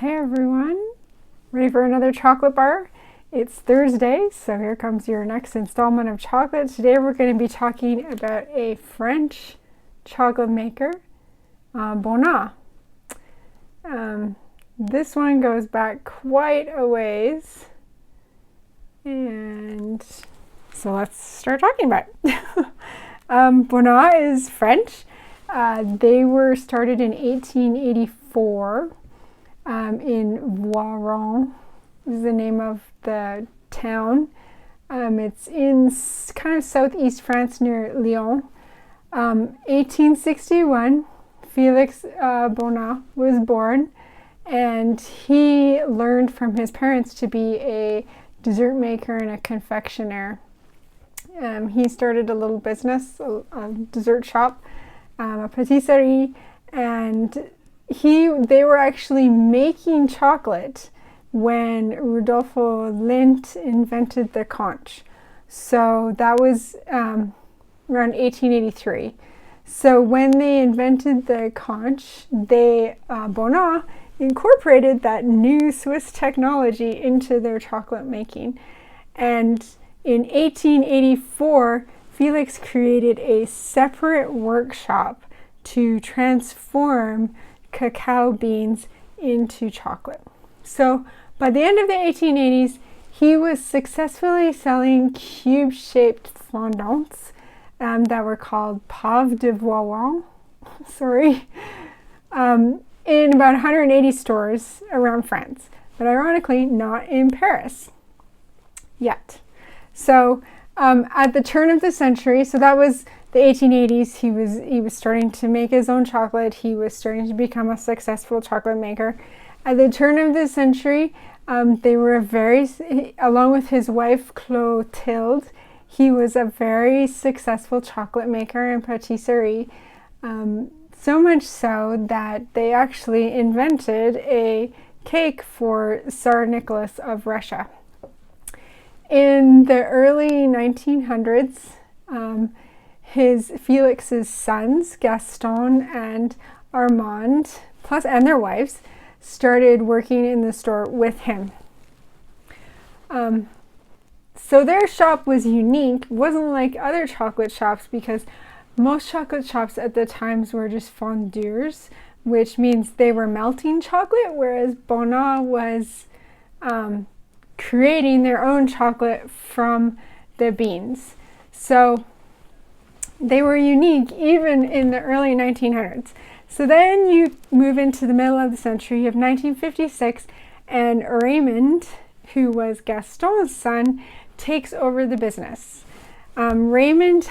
Hey everyone, ready for another chocolate bar? It's Thursday, so here comes your next installment of chocolate. Today we're going to be talking about a French chocolate maker, Bonnat. This one goes back quite a ways, and so let's start talking about it. Bonnat is French. They were started in 1884. In Voiron is the name of the town. It's in kind of southeast France near Lyon. 1861, Felix Bonnat was born, and he learned from his parents to be a dessert maker and a confectioner. He started a little business, a dessert shop, a patisserie, and they were actually making chocolate when Rudolfo Lindt invented the conch. So that was around 1883. So when they invented the conch, Bonnat incorporated that new Swiss technology into their chocolate making. And in 1884, Felix created a separate workshop to transform cacao beans into chocolate. So by the end of the 1880s, he was successfully selling cube-shaped fondants that were called Pave de Voiron, in about 180 stores around France, but ironically not in Paris yet. So at the turn of the century, so that was the 1880s, he was starting to make his own chocolate. He was starting to become a successful chocolate maker. At the turn of the century, they were along with his wife Clotilde, he was a very successful chocolate maker and patisserie. So much so that they actually invented a cake for Tsar Nicholas of Russia. In the early 1900s, Felix's sons, Gaston and Armand, and their wives, started working in the store with him. So their shop was unique. It wasn't like other chocolate shops because most chocolate shops at the times were just fondeurs, which means they were melting chocolate, whereas Bonnat was creating their own chocolate from the beans. So they were unique even in the early 1900s. So then you move into the middle of the century. You have 1956, and Raymond, who was Gaston's son, takes over the business. Raymond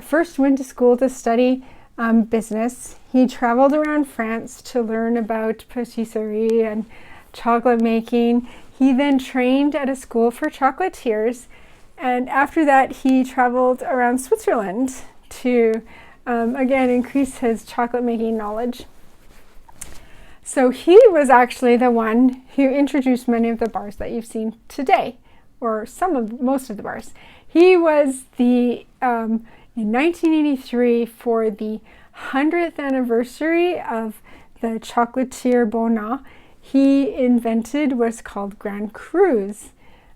first went to school to study business. He traveled around France to learn about patisserie and chocolate making. He then trained at a school for chocolatiers, and after that he traveled around Switzerland to again increase his chocolate making knowledge. So he was actually the one who introduced many of the bars that you've seen today, or most of the bars. He was in 1983, for the 100th anniversary of the chocolatier Bonnat, he invented what's called Grand Cru.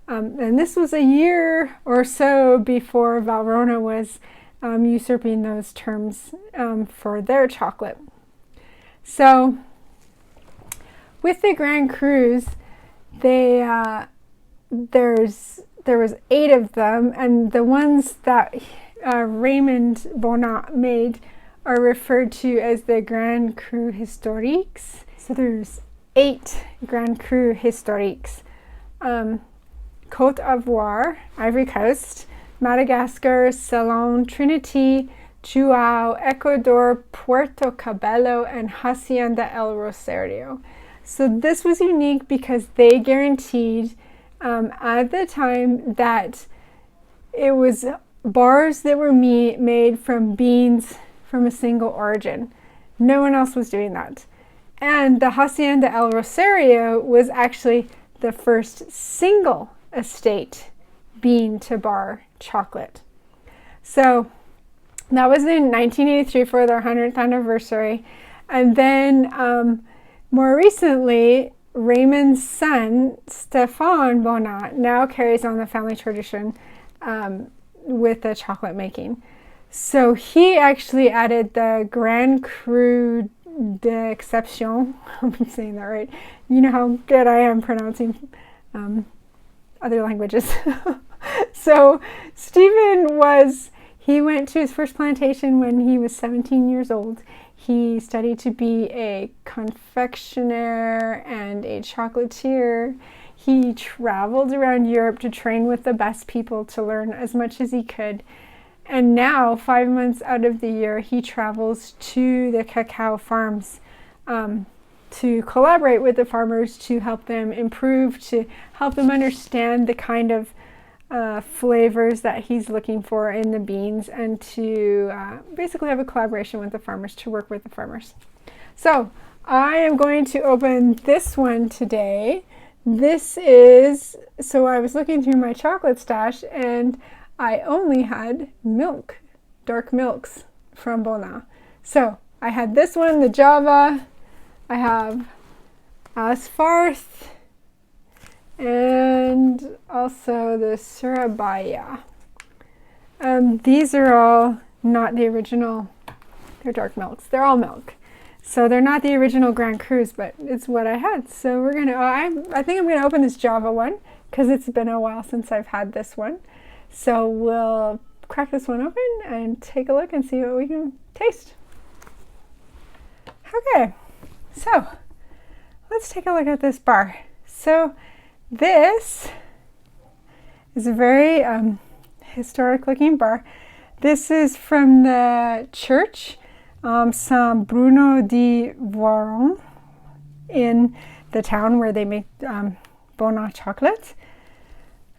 And this was a year or so before Valrhona was usurping those terms for their chocolate. So with the Grand Crus, there was 8 of them, and the ones that Raymond Bonnat made are referred to as the Grand Cru Historiques. So there's 8 Grand Cru Historiques. Côte d'Ivoire, Ivory Coast, Madagascar, Ceylon, Trinity, Chuao, Ecuador, Puerto Cabello, and Hacienda el Rosario. So this was unique because they guaranteed at the time that it was bars that were made from beans from a single origin. No one else was doing that. And the Hacienda el Rosario was actually the first single estate bean to bar chocolate. So that was in 1983 for their 100th anniversary. And then More recently, Raymond's son, Stefan Bonnat, now carries on the family tradition with the chocolate making. So he actually added the Grand Cru d'Exception. I'm saying that right. You know how good I am pronouncing other languages. So Stephen he went to his first plantation when he was 17 years old. He studied to be a confectioner and a chocolatier. He traveled around Europe to train with the best people to learn as much as he could. And now, 5 months out of the year, he travels to the cacao farms to collaborate with the farmers to help them improve, to help them understand the kind of flavors that he's looking for in the beans, and to basically have a collaboration with the farmers, to work with the farmers. So I am going to open this one today. So I was looking through my chocolate stash and I only had milk, dark milks from Bonnat. So I had this one, the Java. I have Asfarth, and also the Surabaya. These are all not the original, they're dark milks. They're all milk. So they're not the original Grand Crus, but it's what I had. So we're gonna, I think I'm gonna open this Java one because it's been a while since I've had this one. So we'll crack this one open and take a look and see what we can taste. Okay, so let's take a look at this bar. So this is a very historic looking bar. This is from the church San Bruno di Voron in the town where they make Bonnat chocolate.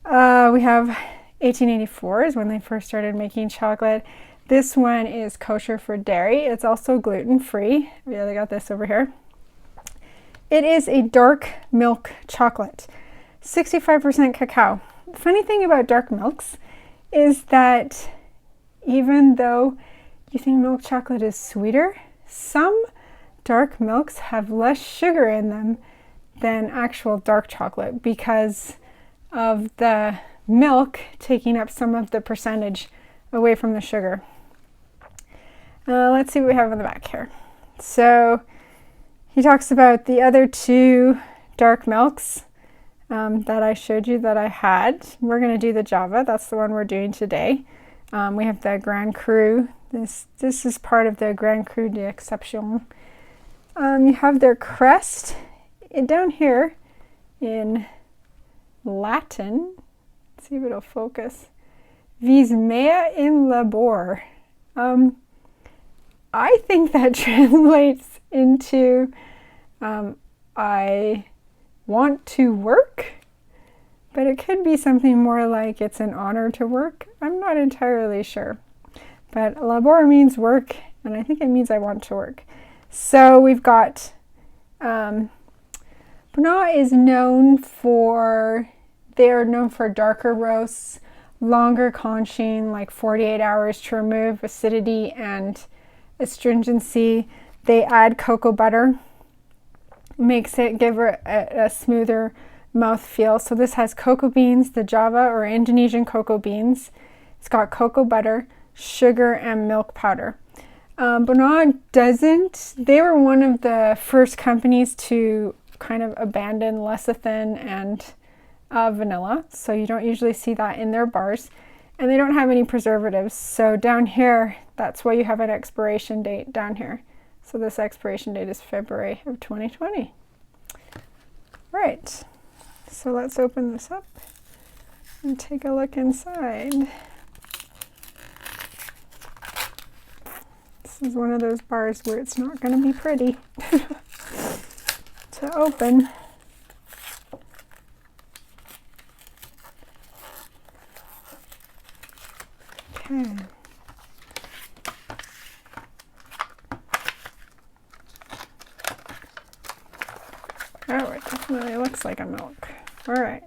We have 1884 is when they first started making chocolate. This one is kosher for dairy. It's also gluten-free. Yeah, they got this over here. It is a dark milk chocolate, 65% cacao. The funny thing about dark milks is that even though you think milk chocolate is sweeter, some dark milks have less sugar in them than actual dark chocolate because of the milk taking up some of the percentage away from the sugar. Let's see what we have on the back here. So he talks about the other two dark milks that I showed you that I had. We're going to do the Java. That's the one we're doing today. We have the Grand Cru. This is part of the Grand Cru d'Exception. You have their crest down here in Latin. Let's see if it'll focus. Vis mea in labor. I think that translates into I want to work, but it could be something more like it's an honor to work. I'm not entirely sure, but labor means work, and I think it means I want to work. So we've got Bonnat is known for, they're known for darker roasts, longer conching, like 48 hours to remove acidity and astringency. They add cocoa butter, makes it give her a smoother mouth feel. So this has cocoa beans, the Java or Indonesian cocoa beans. It's got cocoa butter, sugar, and milk powder. Bonnat doesn't. They were one of the first companies to kind of abandon lecithin and vanilla. So you don't usually see that in their bars. And they don't have any preservatives. So down here, that's why you have an expiration date down here. So this expiration date is February of 2020. Right. So let's open this up and take a look inside. This is one of those bars where it's not going to be pretty to open. Okay. Oh, it definitely looks like a milk. All right.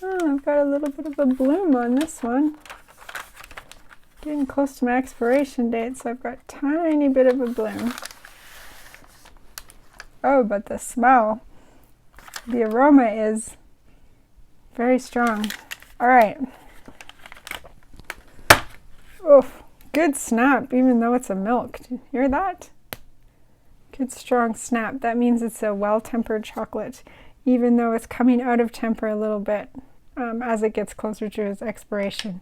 Oh, I've got a little bit of a bloom on this one. Getting close to my expiration date, so I've got a tiny bit of a bloom. Oh, but the smell, the aroma is very strong. All right. Oof, good snap, even though it's a milk. Do you hear that? Good strong snap. That means it's a well-tempered chocolate, even though it's coming out of temper a little bit as it gets closer to its expiration.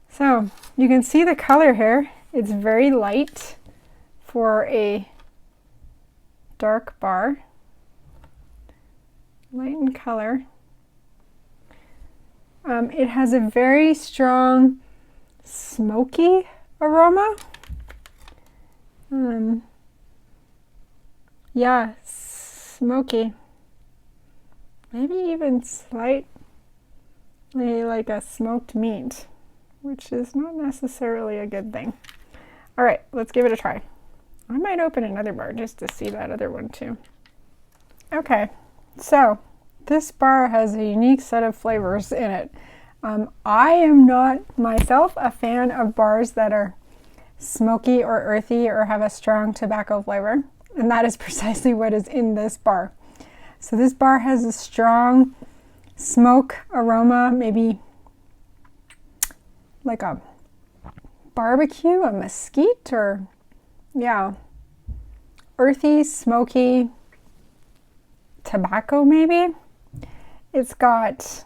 So you can see the color here. It's very light for a dark bar. Light in color. It has a very strong smoky aroma. Yeah, smoky. Maybe even slightly like a smoked meat, which is not necessarily a good thing. All right, let's give it a try. I might open another bar just to see that other one too. Okay, so this bar has a unique set of flavors in it. I am not myself a fan of bars that are smoky or earthy or have a strong tobacco flavor, and that is precisely what is in this bar. So this bar has a strong smoke aroma, maybe like a barbecue, a mesquite, or yeah, earthy, smoky tobacco maybe. It's got,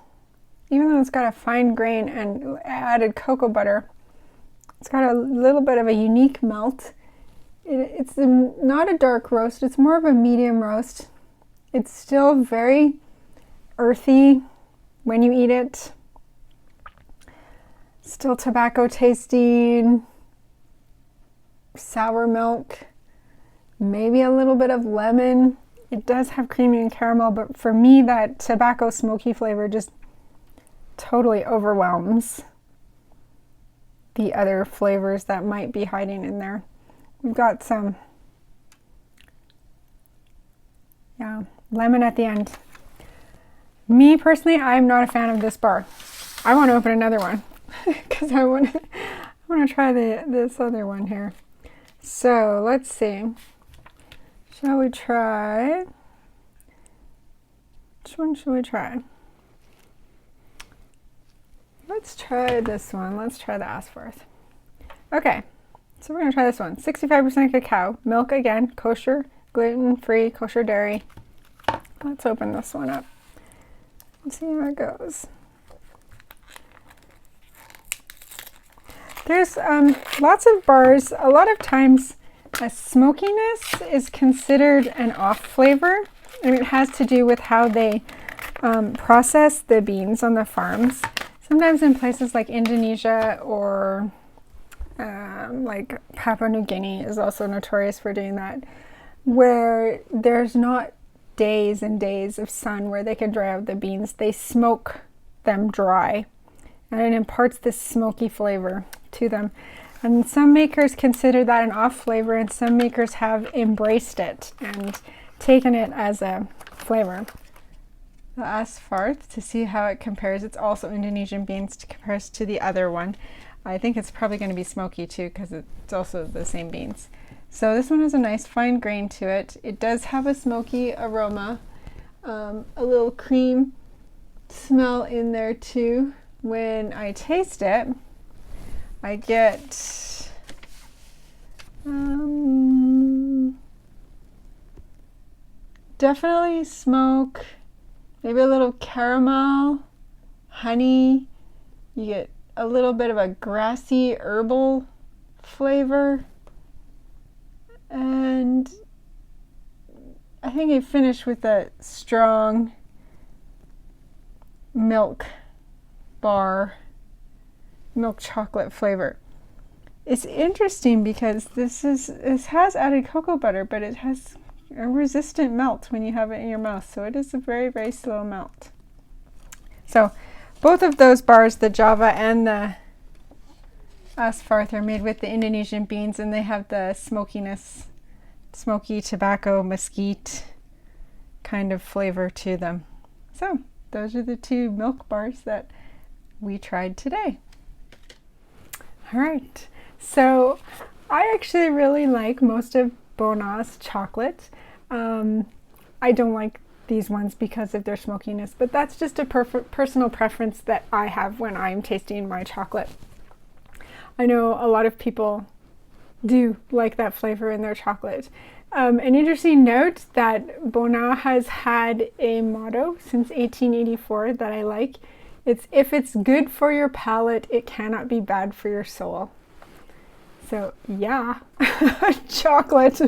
even though it's got a fine grain and added cocoa butter, it's got a little bit of a unique melt. It's not a dark roast, it's more of a medium roast. It's still very earthy when you eat it. Still tobacco tasting, sour milk, maybe a little bit of lemon. It does have creamy and caramel, but for me that tobacco smoky flavor just totally overwhelms the other flavors that might be hiding in there. We've got some, lemon at the end. Me personally, I'm not a fan of this bar. I want to open another one because I want to try this other one here. So let's see. Shall we try? Which one should we try? Let's try this one. Let's try the Asfarth. Okay, so we're going to try this one. 65% cacao, milk again, kosher, gluten-free, kosher dairy. Let's open this one up and see how it goes. There's lots of bars. A lot of times a smokiness is considered an off flavor, and it has to do with how they process the beans on the farms. Sometimes in places like Indonesia or like Papua New Guinea is also notorious for doing that, where there's not days and days of sun where they can dry out the beans. They smoke them dry, and it imparts this smoky flavor to them. And some makers consider that an off flavor, and some makers have embraced it and taken it as a flavor. The Asfarth, to see how it compares. It's also Indonesian beans, to compare to the other one. I think it's probably going to be smoky too because it's also the same beans. So this one has a nice fine grain to it. It does have a smoky aroma, a little cream smell in there too. When I taste it, I get definitely smoke, maybe a little caramel, honey. You get a little bit of a grassy herbal flavor, and I think I finish with a strong milk bar, milk chocolate flavor. It's interesting because this has added cocoa butter, but it has a resistant melt when you have it in your mouth, so it is a very, very slow melt. So both of those bars, the Java and the Asfarth, are made with the Indonesian beans, and they have the smokiness, smoky tobacco mesquite kind of flavor to them. So those are the two milk bars that we tried today. All right, so I actually really like most of Bonnat's chocolate. I don't like these ones because of their smokiness, but that's just a personal preference that I have when I'm tasting my chocolate. I know a lot of people do like that flavor in their chocolate. An interesting note that Bonnat has had a motto since 1884 that I like. It's, if it's good for your palate, it cannot be bad for your soul. So yeah, chocolate.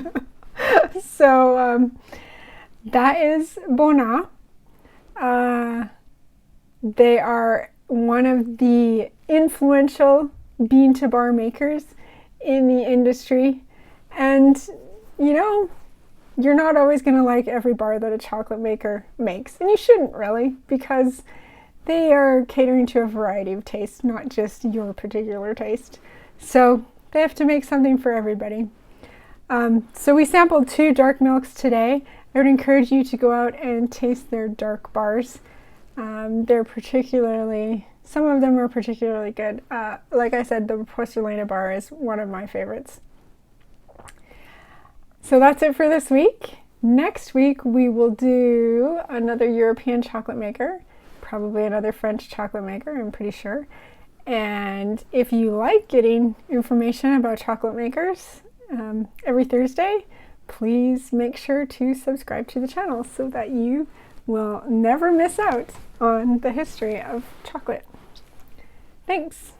So that is Bonnat. They are one of the influential bean to bar makers in the industry, and you know, you're not always going to like every bar that a chocolate maker makes, and you shouldn't really, because they are catering to a variety of tastes, not just your particular taste. So they have to make something for everybody. So we sampled 2 dark milks today. I would encourage you to go out and taste their dark bars. They're particularly, some of them are particularly good. Like I said, the Porcelana bar is one of my favorites. So that's it for this week. Next week we will do another European chocolate maker, probably another French chocolate maker, I'm pretty sure. And if you like getting information about chocolate makers every Thursday, please make sure to subscribe to the channel so that you will never miss out on the history of chocolate. Thanks.